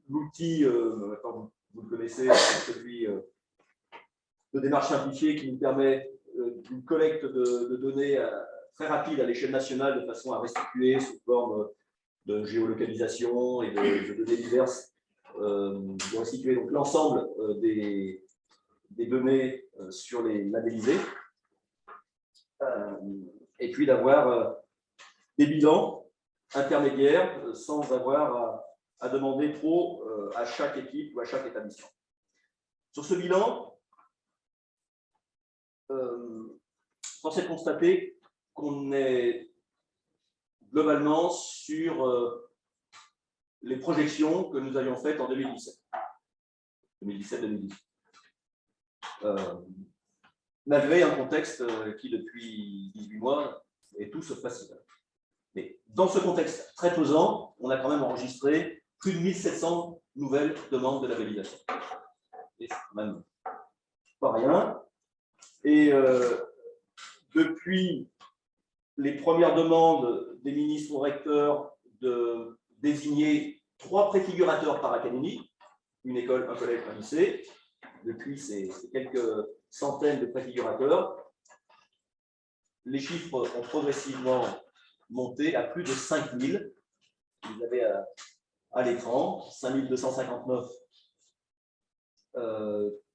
l'outil, vous le connaissez, celui de démarche simplifiée qui nous permet une collecte de données très rapide à l'échelle nationale de façon à restituer sous forme de géolocalisation et de données diverses, de restituer donc l'ensemble des données sur les labellisés, et puis d'avoir des bilans intermédiaires sans avoir à demander trop à chaque équipe ou à chaque établissement. Sur ce bilan, force est de constater qu'on est globalement sur les projections que nous avions faites en 2017-2018. Malgré un contexte qui, depuis 18 mois, est tout sauf facile. Mais dans ce contexte très pesant, on a quand même enregistré plus de 1700 nouvelles demandes de labellisation. Et c'est quand même pas rien. Et depuis les premières demandes des ministres ou recteurs de désigner 3 préfigurateurs par académie, une école, un collège, un lycée, depuis ces quelques centaines de préfigurateurs, les chiffres ont progressivement monté à plus de 5000. Vous avez à l'écran 5259,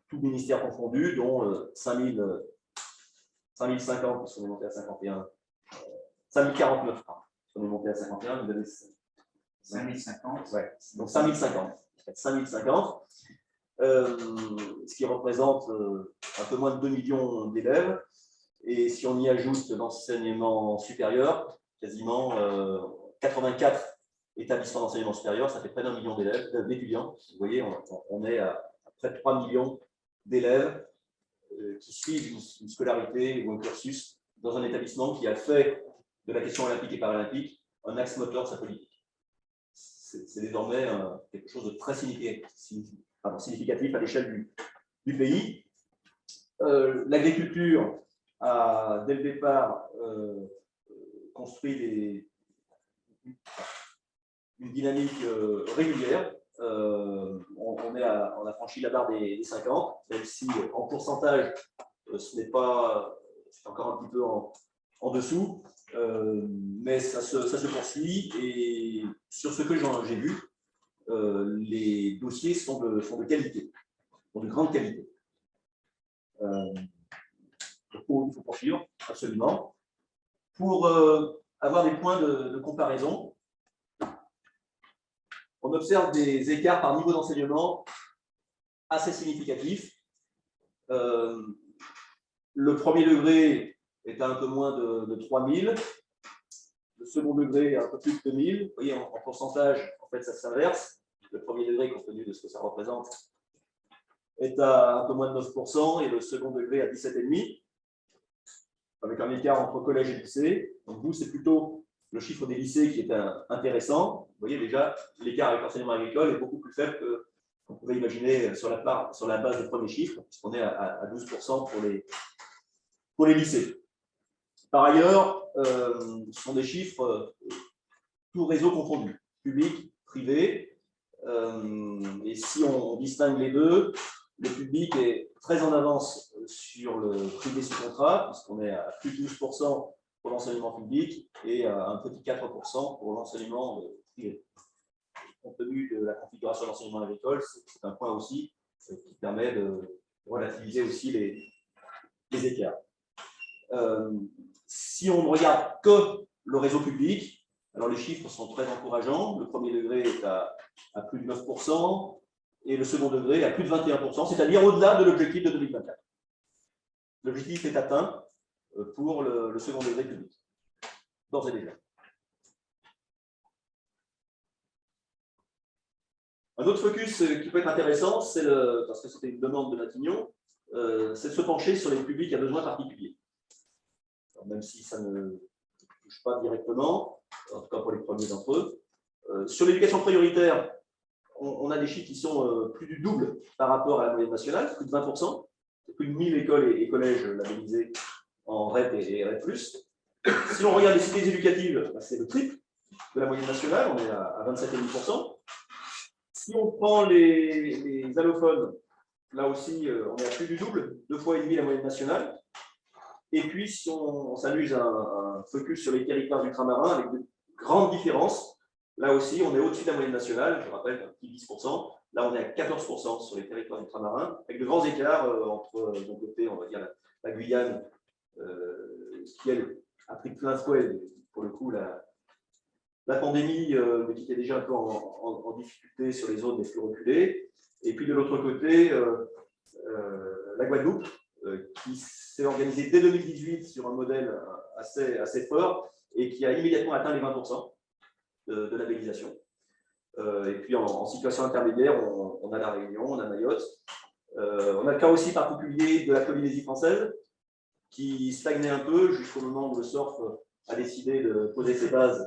tout ministère confondu, dont 5050, parce qu'on est monté à 51, 5049, on est monté à 51, vous avez 5050. Ouais, donc 5050. 5050. Ce qui représente un peu moins de 2 millions d'élèves. Et si on y ajoute l'enseignement supérieur, quasiment 84 établissements d'enseignement supérieur, ça fait près d'1 million d'élèves, d'étudiants. Vous voyez, on est à près de 3 millions d'élèves qui suivent une scolarité ou un cursus dans un établissement qui a fait de la question olympique et paralympique un axe moteur de sa politique. C'est désormais quelque chose de très significatif à l'échelle du pays. L'agriculture a, dès le départ, construit une dynamique régulière. On a franchi la barre des 50, même si en pourcentage, c'est encore un petit peu en dessous, mais ça se poursuit. Et sur ce que j'ai vu, les dossiers sont de qualité, sont de grande qualité. Il faut poursuivre, absolument. Pour avoir des points de comparaison, on observe des écarts par niveau d'enseignement assez significatifs. Le premier degré est à un peu moins de 3000. Le second degré est un peu plus de 2000. Vous voyez, en pourcentage, en fait, ça s'inverse. Le premier degré, compte tenu de ce que ça représente, est à un peu moins de 9%, et le second degré à 17,5%, avec un écart entre collège et lycée. Donc, vous, c'est plutôt le chiffre des lycées qui est intéressant. Vous voyez déjà, l'écart avec l'enseignement agricole est beaucoup plus faible qu'on pouvait imaginer sur la base des premiers chiffres, puisqu'on est à 12% pour les lycées. Par ailleurs, ce sont des chiffres tout réseau confondu, public, privé. Et si on distingue les deux, le public est très en avance sur le privé sous contrat, puisqu'on est à plus de 12% pour l'enseignement public et à un petit 4% pour l'enseignement privé. Compte tenu de la configuration de l'enseignement agricole, c'est un point aussi qui permet de relativiser aussi les écarts. Si on ne regarde que le réseau public, alors les chiffres sont très encourageants. Le premier degré est à plus de 9% et le second degré est à plus de 21%, c'est-à-dire au-delà de l'objectif de 2024. L'objectif est atteint pour le second degré public, d'ores et déjà. Un autre focus qui peut être intéressant, parce que c'était une demande de Matignon, c'est de se pencher sur les publics à besoins particuliers. Alors, même si ça ne touche pas directement, en tout cas pour les premiers d'entre eux. Sur l'éducation prioritaire, on a des chiffres qui sont plus du double par rapport à la moyenne nationale, plus de 20%, plus de 1000 écoles et collèges labellisés en REP et REP+. Si on regarde les cités éducatives, c'est le triple de la moyenne nationale, on est à 27,5%. Si on prend les allophones, là aussi, on est à plus du double, 2,5 fois la moyenne nationale. Et puis, si on s'amuse à un focus sur les territoires ultramarins, avec de grandes différences, là aussi, on est au-dessus de la moyenne nationale, je rappelle, un petit 10%. Là, on est à 14% sur les territoires ultramarins, avec de grands écarts entre, d'un côté, on va dire, la Guyane, qui, elle, a pris plein fouet, pour le coup, la pandémie, mais qui était déjà un peu en difficulté sur les zones les plus reculées. Et puis, de l'autre côté, la Guadeloupe, qui s'est organisée dès 2018 sur un modèle assez fort et qui a immédiatement atteint les 20% de labellisation. Et puis, en situation intermédiaire, on a la Réunion, on a Mayotte. On a le cas aussi particulier de la Polynésie française, qui stagnait un peu jusqu'au moment où le surf a décidé de poser ses bases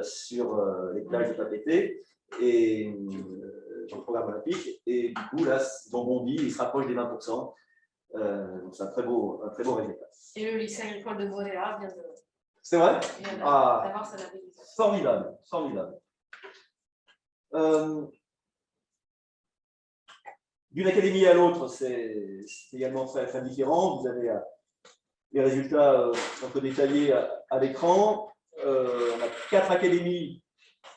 sur les plages de Papeete et sur le programme olympique. Et du coup, là, ils ont bondi, ils se rapprochent des 20%. Donc, c'est un très beau résultat. Et le lycée agricole de Brodéa vient C'est vrai d'avoir sa labellisation. Formidable, formidable. D'une académie à l'autre, c'est également très, très différent. Vous avez les résultats un peu détaillés à l'écran. On a 4 académies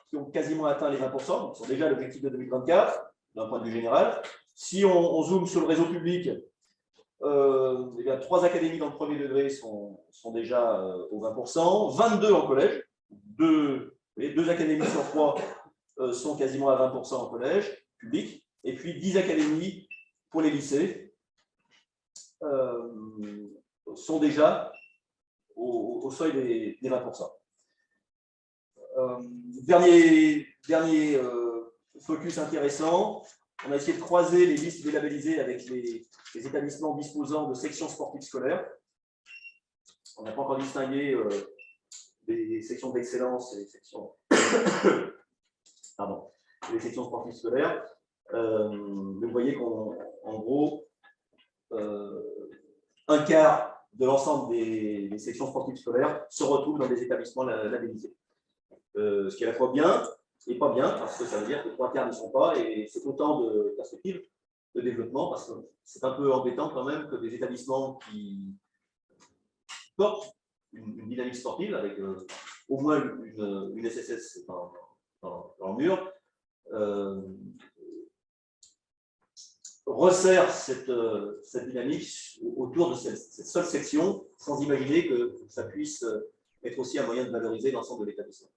qui ont quasiment atteint les 20%, qui sont déjà l'objectif de 2024, d'un point de vue général. Si on zoome sur le réseau public, eh bien, 3 académies dans le premier degré sont déjà au 20%, 22 en collège, 2 académies sur 3 sont quasiment à 20% en collège public, et puis 10 académies pour les lycées sont déjà au seuil des 20%. Dernier focus intéressant, on a essayé de croiser les listes délabellisées avec les établissements disposant de sections sportives scolaires. On n'a pas encore distingué les sections d'excellence et les sections, les sections sportives scolaires. Vous voyez qu'en gros, un quart de l'ensemble des sections sportives scolaires se retrouvent dans des établissements labellisés. Ce qui est à la fois bien et pas bien, parce que ça veut dire que 3 quarts n'y sont pas, et c'est autant de perspectives de développement, parce que c'est un peu embêtant quand même que des établissements qui portent une dynamique sportive, avec au moins une SSS dans le mur, resserre cette dynamique autour de cette seule section, sans imaginer que ça puisse être aussi un moyen de valoriser l'ensemble de l'établissement.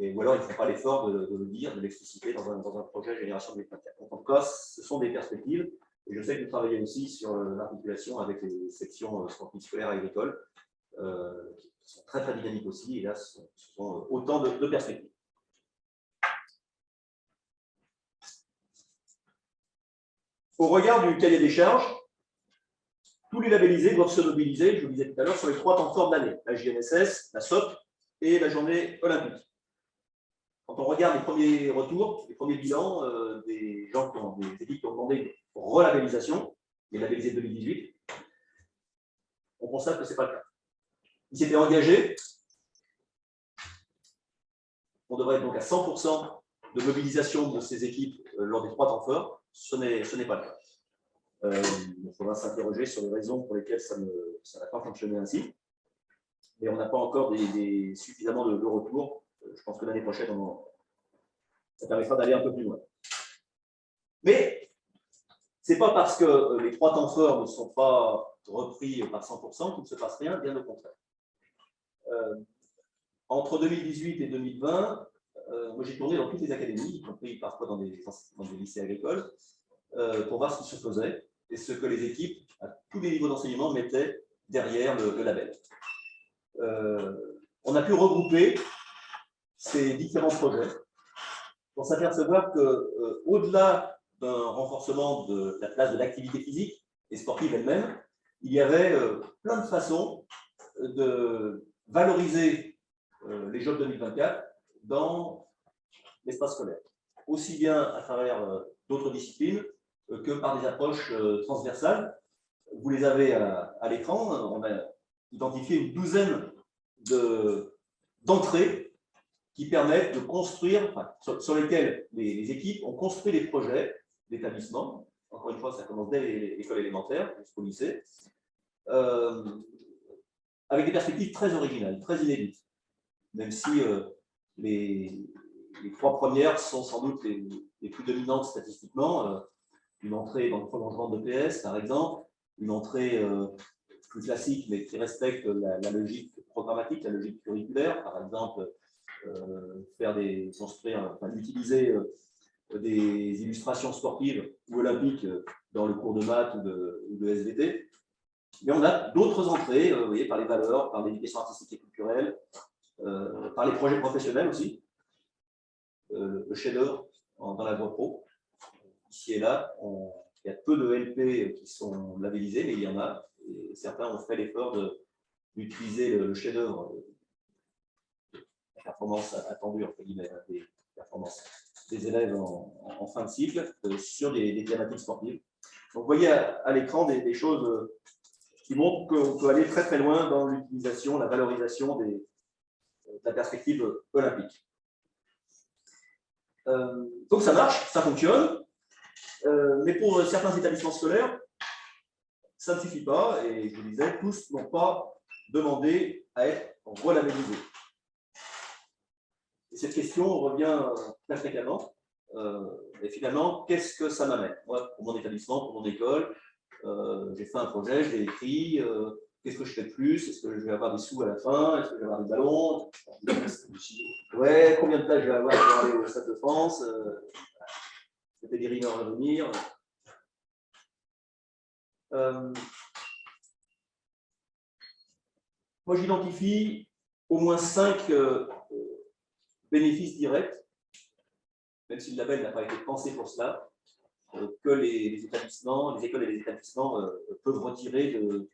Ou alors, ils ne font pas l'effort de le dire, de l'expliciter dans un projet Génération 2024. En tout cas, ce sont des perspectives. Et je sais que vous travaillez aussi sur l'articulation avec les sections sportives scolaires et agricoles, qui sont très, très dynamiques aussi. Et là, ce sont autant de perspectives. Au regard du cahier des charges, tous les labellisés doivent se mobiliser, je vous le disais tout à l'heure, sur les 3 temps forts de l'année, la JNSS, la SOP et la journée olympique. Quand on regarde les premiers retours, les premiers bilans des gens des équipes qui ont demandé pour relabellisation, les labellisés 2018, on constate que ce n'est pas le cas. Ils s'étaient engagés, on devrait être donc à 100% de mobilisation de ces équipes lors des 3 temps forts, ce n'est pas le cas. Il faudra s'interroger sur les raisons pour lesquelles ça n'a pas fonctionné ainsi, mais on n'a pas encore suffisamment de retours. Je pense que l'année prochaine, ça permettra d'aller un peu plus loin. Mais ce n'est pas parce que les 3 temps forts ne sont pas repris par 100% qu'il ne se passe rien, bien au contraire. Entre 2018 et 2020, moi j'ai tourné dans toutes les académies, y compris parfois dans des lycées agricoles, pour voir ce qui se faisait et ce que les équipes, à tous les niveaux d'enseignement, mettaient derrière le label. On a pu regrouper ces différents projets pour s'apercevoir qu'au-delà d'un renforcement de la place de l'activité physique et sportive elle-même, il y avait plein de façons de valoriser les Jeux 2024 dans l'espace scolaire, aussi bien à travers d'autres disciplines que par des approches transversales. Vous les avez à l'écran. On a identifié une douzaine d'entrées qui permettent de construire, enfin, sur lesquels les équipes ont construit des projets d'établissement. Encore une fois, ça commence dès l'école élémentaire jusqu'au lycée, avec des perspectives très originales, très inédites, même si les 3 premières sont sans doute les plus dominantes statistiquement. Une entrée dans le prolongement de PS, par exemple, une entrée plus classique, mais qui respecte la logique programmatique, la logique curriculaire, par exemple, utiliser des illustrations sportives ou olympiques dans le cours de maths ou de SVT. Mais on a d'autres entrées, vous voyez, par les valeurs, par l'éducation artistique et culturelle, par les projets professionnels aussi, le chef-d'œuvre dans la voie pro. Ici et là, il y a peu de LP qui sont labellisés, mais il y en a. Et certains ont fait l'effort d'utiliser le chef-d'œuvre, la performance attendue, entre guillemets, des performances des élèves en fin de cycle sur des thématiques sportives. Donc, vous voyez à l'écran des choses qui montrent qu'on peut aller très très loin dans l'utilisation, la valorisation de la perspective olympique. Donc ça marche, ça fonctionne, mais pour certains établissements scolaires, ça ne suffit pas, et je vous disais, tous n'ont pas demandé à être relabellisés. Et cette question revient très fréquemment. Et finalement, qu'est-ce que ça m'amène? Moi, pour mon établissement, pour mon école, j'ai fait un projet, je l'ai écrit. Qu'est-ce que je fais de plus? Est-ce que je vais avoir des sous à la fin? Est-ce que je vais avoir des ballons? Ouais, combien de places je vais avoir pour aller au Stade de France? Peut-être des rumeurs à venir. Moi, j'identifie au moins 5 bénéfices directs, même si le label n'a pas été pensé pour cela, que les établissements, les écoles et les établissements peuvent retirer de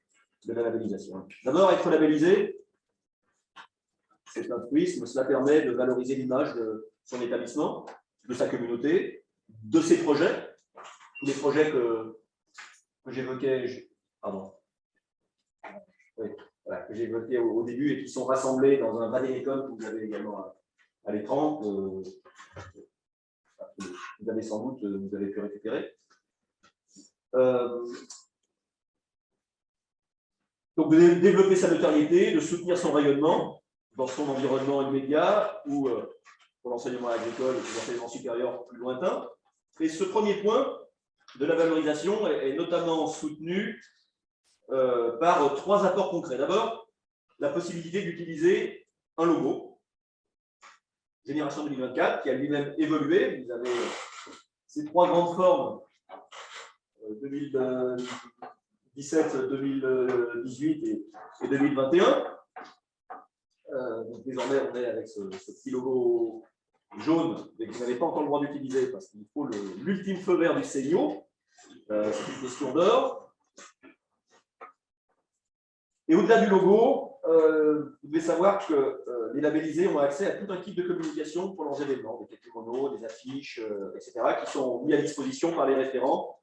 la labellisation. D'abord, être labellisé, c'est un truisme, cela permet de valoriser l'image de son établissement, de sa communauté, de ses projets, tous les projets que j'évoquais, que j'ai évoqués au début et qui sont rassemblés dans un vadémécum que vous avez également à l'écran, que vous avez sans doute vous avez pu récupérer. Donc, de développer sa notoriété, de soutenir son rayonnement dans son environnement immédiat ou pour l'enseignement agricole et pour l'enseignement supérieur plus lointain. Et ce premier point de la valorisation est notamment soutenu par 3 apports concrets. D'abord, la possibilité d'utiliser un logo, Génération 2024, qui a lui-même évolué. Vous avez ces 3 grandes formes, 2017, 2018 et 2021. Donc désormais, on est avec ce petit logo jaune, mais que vous n'avez pas encore le droit d'utiliser parce qu'il faut l'ultime feu vert du CIO. C'est une question d'or. Et au-delà du logo, vous devez savoir que les labellisés ont accès à tout un kit de communication pour leurs événements, des télémonos, des affiches, etc., qui sont mis à disposition par les référents.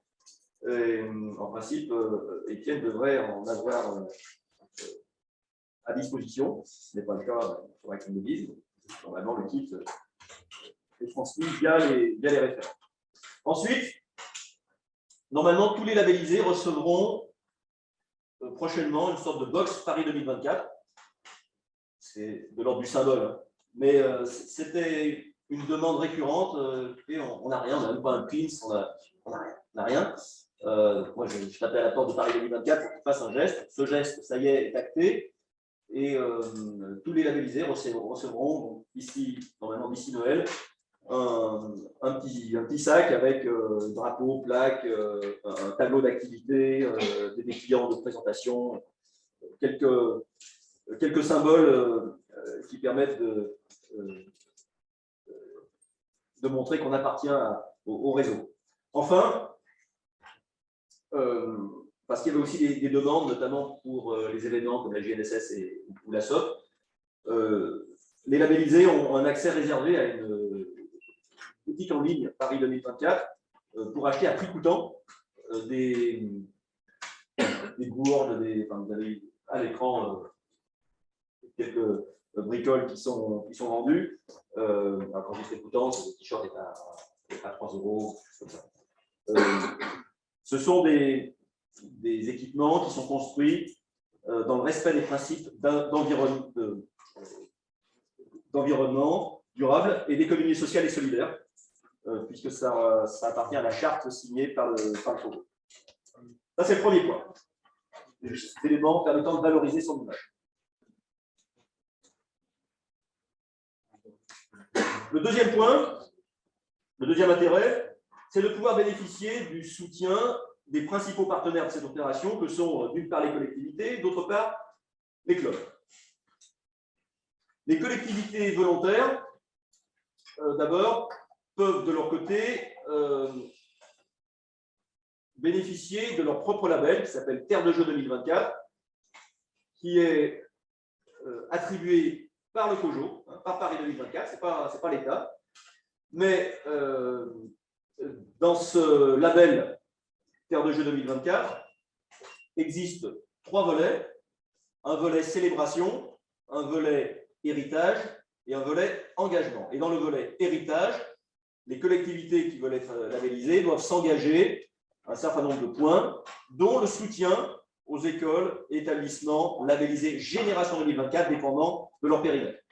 Et, en principe, Étienne devrait en avoir à disposition. Ce n'est pas le cas, il faudra qu'il me le dise. Normalement, le kit est transmis via les référents. Ensuite, normalement, tous les labellisés recevront prochainement une sorte de box Paris 2024. C'est de l'ordre du symbole, hein. Mais c'était une demande récurrente et on n'a rien, on n'a même pas un pins, on n'a rien. Moi, je tapais à la porte de Paris 2024 pour qu'il fasse un geste. Ce geste, ça y est acté. Et tous les labellisés recevront ici, normalement d'ici Noël, un petit sac avec drapeau, plaque, un tableau d'activité, des clients de présentation, quelques symboles qui permettent de montrer qu'on appartient au réseau. Enfin, parce qu'il y avait aussi des demandes, notamment pour les événements comme la JNSS ou la SOP, les labellisés ont un accès réservé à une boutique en ligne Paris 2024 pour acheter à prix coûtant des gourdes, vous avez à l'écran bricoles qui sont vendus. Quand j'ai fait Coutances, le t-shirt est à 3 €, comme ça. Ce sont des équipements qui sont construits dans le respect des principes d'environnement durable et d'économie sociale et solidaire, puisque ça appartient à la charte signée par le Togo. Ça, c'est le premier point. Des éléments permettant de valoriser son image. Le deuxième point, le deuxième intérêt, c'est de pouvoir bénéficier du soutien des principaux partenaires de cette opération, que sont d'une part les collectivités, d'autre part les clubs. Les collectivités volontaires, d'abord, peuvent de leur côté bénéficier de leur propre label qui s'appelle Terre de Jeux 2024, qui est attribué par le COJO, par Paris 2024, ce n'est pas l'État. Mais dans ce label Terre de Jeux 2024, existent 3 volets. Un volet célébration, un volet héritage et un volet engagement. Et dans le volet héritage, les collectivités qui veulent être labellisées doivent s'engager un certain nombre de points, dont le soutien aux écoles et établissements labellisés Génération 2024 dépendant de leur périmètre.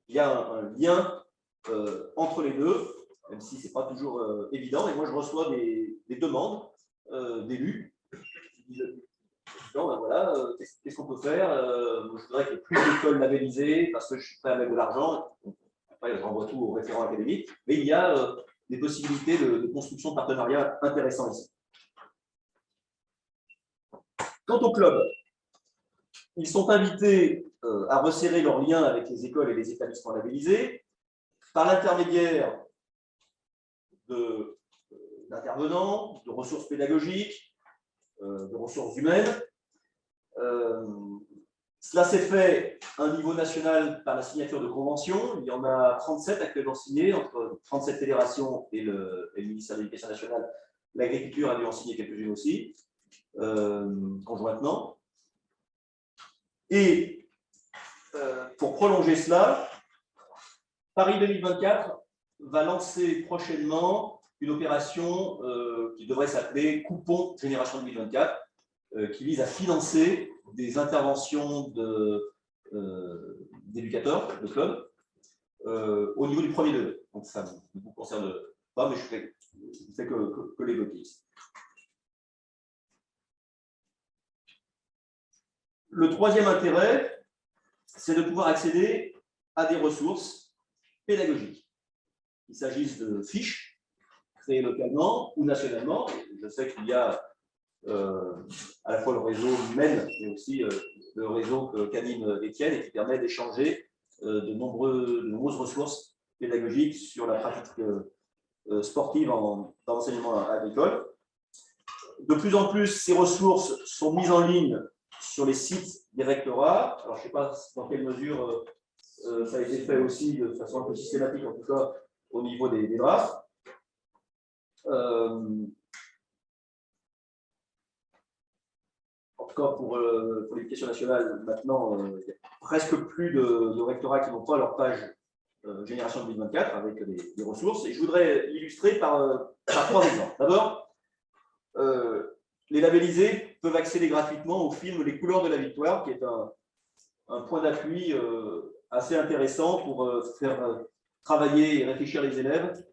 Il y a un lien entre les deux, même si ce n'est pas toujours évident. Et moi, je reçois des demandes d'élus qui disent non, ben voilà, qu'est-ce qu'on peut faire? Je voudrais qu'il y ait plus d'écoles labellisées parce que je suis prêt à mettre de l'argent. Après, je renvoie tout aux référents académiques. Mais il y a des possibilités de construction de partenariats intéressants ici. Quant au club, ils sont invités à resserrer leurs liens avec les écoles et les établissements labellisés par l'intermédiaire d'intervenants, de ressources pédagogiques, de ressources humaines. Cela s'est fait à un niveau national par la signature de conventions. Il y en a 37 actuellement signées entre 37 fédérations et le ministère de l'Éducation nationale. L'agriculture a dû en signer quelques-unes aussi, conjointement. Et pour prolonger cela, Paris 2024 va lancer prochainement une opération qui devrait s'appeler Coupon Génération 2024, qui vise à financer des interventions d'éducateurs, de clubs, au niveau du premier degré. Donc ça ne vous concerne pas, mais je fais que l'évoquer. Le troisième intérêt, c'est de pouvoir accéder à des ressources pédagogiques. Il s'agisse de fiches créées localement ou nationalement. Je sais qu'il y a à la fois le réseau MEN, mais aussi le réseau qu'anime Étienne et qui permet d'échanger de nombreuses ressources pédagogiques sur la pratique sportive dans l'enseignement agricole. De plus en plus, ces ressources sont mises en ligne sur les sites des rectorats. Alors, je ne sais pas dans quelle mesure ça a été fait aussi de façon un peu systématique, en tout cas au niveau des drafts. En tout cas, pour l'éducation nationale, maintenant, il n'y a presque plus de rectorats qui n'ont pas leur page Génération 2024 avec des ressources. Et je voudrais l'illustrer par 3 exemples. D'abord, les labellisés peuvent accéder gratuitement au film Les couleurs de la victoire, qui est un point d'appui assez intéressant pour faire travailler et réfléchir les élèves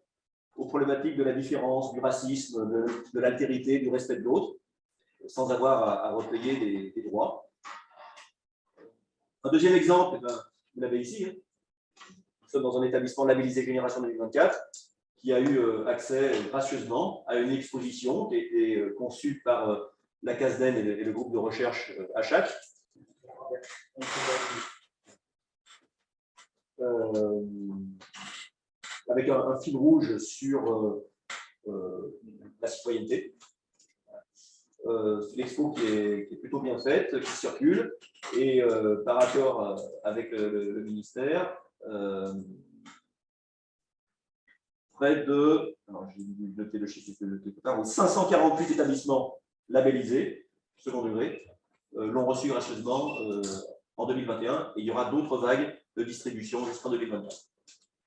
aux problématiques de la différence, du racisme, de l'altérité, du respect de l'autre, sans avoir à repayer des droits. Un deuxième exemple, vous l'avez ici, hein. Nous sommes dans un établissement labellisé Génération 2024 qui a eu accès gracieusement à une exposition qui a été conçue par la CASDEN et le groupe de recherche HAC. Avec un fil rouge sur la citoyenneté. C'est l'expo qui est plutôt bien faite, qui circule, et par accord avec le ministère, près de, alors j'ai noté le chiffre quelque part, 548 établissements labellisés, second degré, l'ont reçu gracieusement en 2021, et il y aura d'autres vagues de distribution jusqu'en 2024.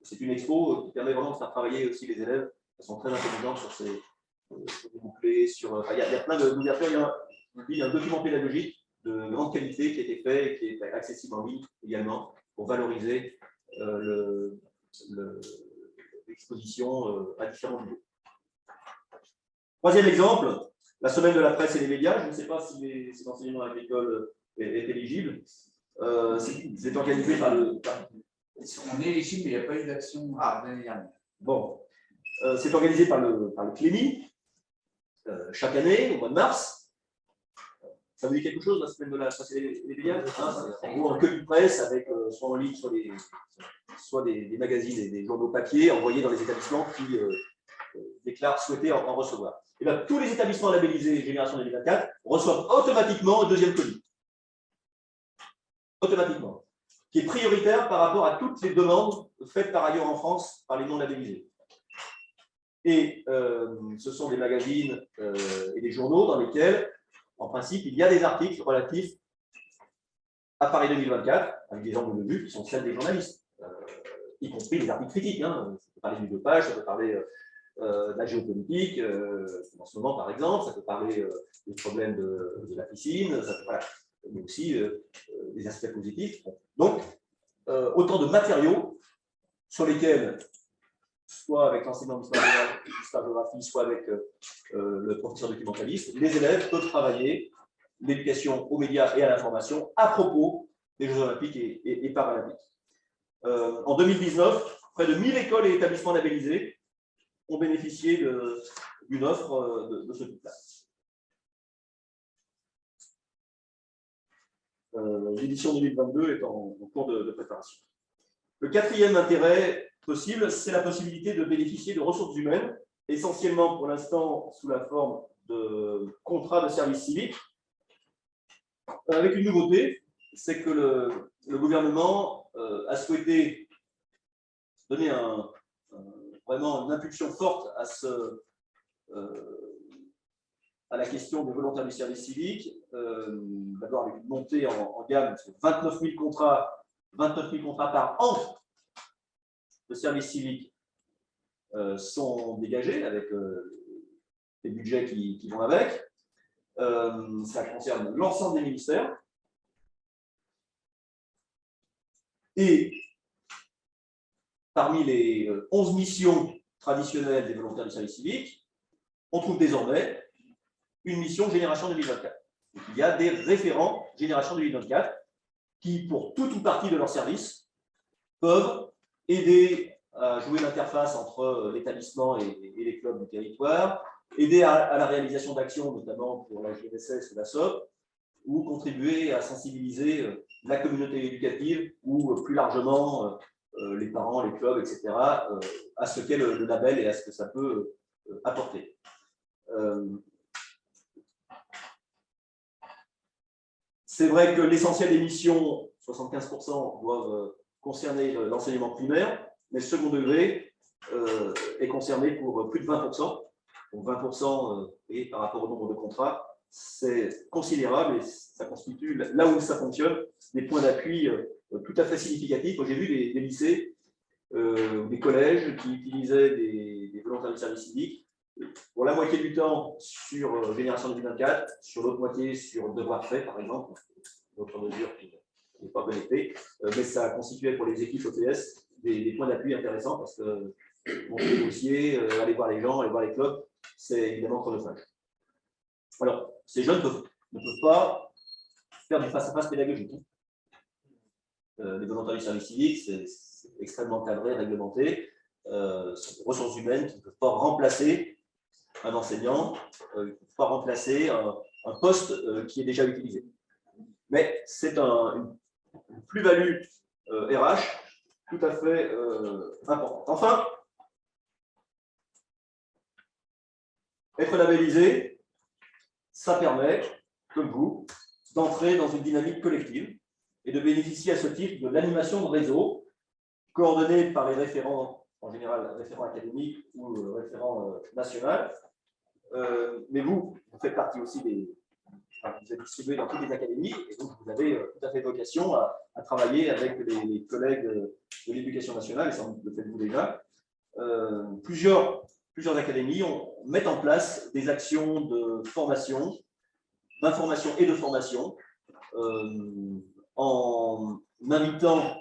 C'est une expo qui permet vraiment de faire travailler aussi les élèves. Ils sont très intelligents sur ces mots-clés. Il y a plein d'ouvertures. Il y a un document pédagogique de grande qualité qui a été fait et qui est accessible en ligne également pour valoriser l'exposition à différents niveaux. Troisième exemple, la semaine de la presse et des médias. Je ne sais pas si cet enseignement agricole est éligible. C'est organisé par le... On est éligible, mais il n'y a pas eu d'action l'année dernière. Bon, c'est organisé par le CLEMI chaque année, au mois de mars. Ça vous dit quelque chose, la semaine de la presse et des médias? En gros, un queue de presse avec soit en ligne, soit des magazines et des journaux papier envoyés dans les établissements qui déclarent souhaiter en recevoir. Et bien, tous les établissements labellisés Génération 2024 reçoivent automatiquement un deuxième colis. Automatiquement. Qui est prioritaire par rapport à toutes les demandes faites par ailleurs en France par les non labellisés. Et ce sont des magazines et des journaux dans lesquels, en principe, il y a des articles relatifs à Paris 2024, avec des angles de vue qui sont celles des journalistes, y compris les articles critiques. Hein. Ça peut parler du dopage, ça peut parler de la géopolitique, en ce moment par exemple, ça peut parler des problèmes de la piscine, ça peut, voilà, mais aussi des aspects positifs. Donc, autant de matériaux sur lesquels, soit avec l'enseignant d'histoire-géographie, soit avec le professeur documentaliste, les élèves peuvent travailler l'éducation aux médias et à l'information à propos des Jeux olympiques et paralympiques. En 2019, près de 1000 écoles et établissements labellisés ont bénéficié d'une offre de ce type-là. L'édition 2022 est en cours de préparation. Le quatrième intérêt possible, c'est la possibilité de bénéficier de ressources humaines, essentiellement pour l'instant sous la forme de contrats de service civique, avec une nouveauté, c'est que le gouvernement a souhaité donner vraiment une impulsion forte à la question des volontaires du service civique, d'abord avec une montée en gamme, 29 000 contrats par an de service civique sont dégagés avec les budgets qui vont avec. Ça concerne l'ensemble des ministères. Et parmi les 11 missions traditionnelles des volontaires du service civique, on trouve désormais une mission Génération 2024. Donc, il y a des référents Génération 2024 qui, pour tout ou partie de leur service, peuvent aider à jouer l'interface entre l'établissement et les clubs du territoire, aider à la réalisation d'actions, notamment pour la GNSS ou la SOP, ou contribuer à sensibiliser la communauté éducative ou plus largement les parents, les clubs, etc., à ce qu'est le label et à ce que ça peut apporter. C'est vrai que l'essentiel des missions, 75%, doivent concerner l'enseignement primaire, mais le second degré est concerné pour plus de 20%. Donc 20% et par rapport au nombre de contrats, c'est considérable et ça constitue, là où ça fonctionne, des points d'appui tout à fait significatifs. J'ai vu des lycées, des collèges qui utilisaient des volontaires du service civique pour la moitié du temps sur Génération 2024, sur l'autre moitié sur Devoir fait, par exemple, d'autres mesures qui n'est pas connectée, mais ça constituait pour les équipes OPS des points d'appui intéressants parce que monter les dossiers, aller voir les gens, aller voir les clubs, c'est évidemment chronophage. Alors, ces jeunes ne peuvent pas faire du face-à-face pédagogique. Les volontaires du service civique, c'est extrêmement cadré, réglementé. Ce sont des ressources humaines qui ne peuvent pas remplacer un enseignant, ne peuvent pas remplacer un poste qui est déjà utilisé. Mais c'est une plus-value RH tout à fait importante. Enfin, être labellisé, ça permet, comme vous, d'entrer dans une dynamique collective et de bénéficier à ce titre de l'animation de réseau coordonnée par les référents, en général référents académiques ou référents nationaux. Mais vous faites partie aussi vous êtes distribué dans toutes les académies, et donc vous avez tout à fait vocation à travailler avec les collègues de l'éducation nationale, et ça vous le faites-vous déjà. Plusieurs académies mettent en place des actions de formation, d'information et de formation, en invitant,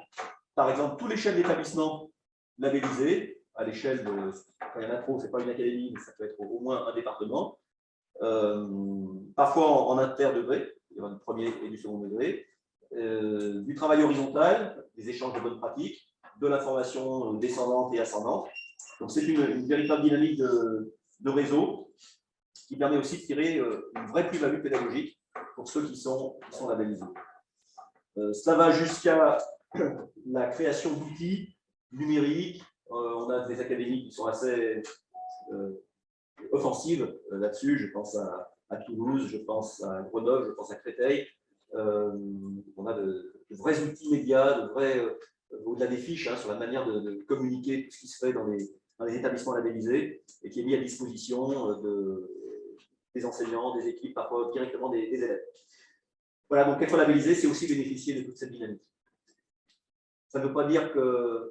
par exemple, tous les chefs d'établissement labellisés, à l'échelle de, quand il y en a trop, ce n'est pas une académie, mais ça peut être au moins un département, parfois en interdegré, il y aura du premier et du second degré, du travail horizontal, des échanges de bonnes pratiques, de la formation descendante et ascendante. Donc c'est une véritable dynamique de réseau qui permet aussi de tirer une vraie plus-value pédagogique pour ceux qui sont labellisés. Cela va jusqu'à la création d'outils numériques. On a des académies qui sont assez offensives là-dessus. Je pense à Toulouse, je pense à Grenoble, je pense à Créteil. On a de vrais outils médias, au-delà des fiches, hein, sur la manière de communiquer tout ce qui se fait dans les établissements labellisés et qui est mis à disposition des enseignants, des équipes, parfois directement des élèves. Voilà, donc être labellisé, c'est aussi bénéficier de toute cette dynamique. Ça ne veut pas dire qu'il ne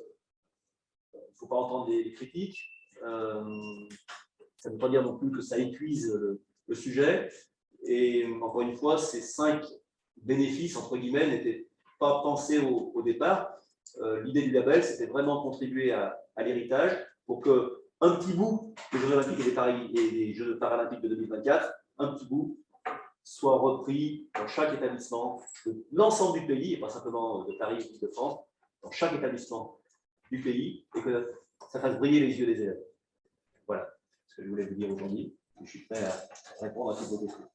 faut pas entendre des critiques. Ça ne veut pas dire non plus que ça épuise le sujet. Et encore une fois, ces 5 bénéfices, entre guillemets, n'étaient pas pensés au départ. L'idée du label, c'était vraiment contribuer à l'héritage pour qu'un petit bout des Jeux Olympiques et des Jeux Paralympiques de 2024, un petit bout, soit repris dans chaque établissement de l'ensemble du pays, et pas simplement de Paris ou de France, dans chaque établissement du pays, et que ça fasse briller les yeux des élèves. Voilà ce que je voulais vous dire aujourd'hui. Je suis prêt à répondre à toutes vos questions.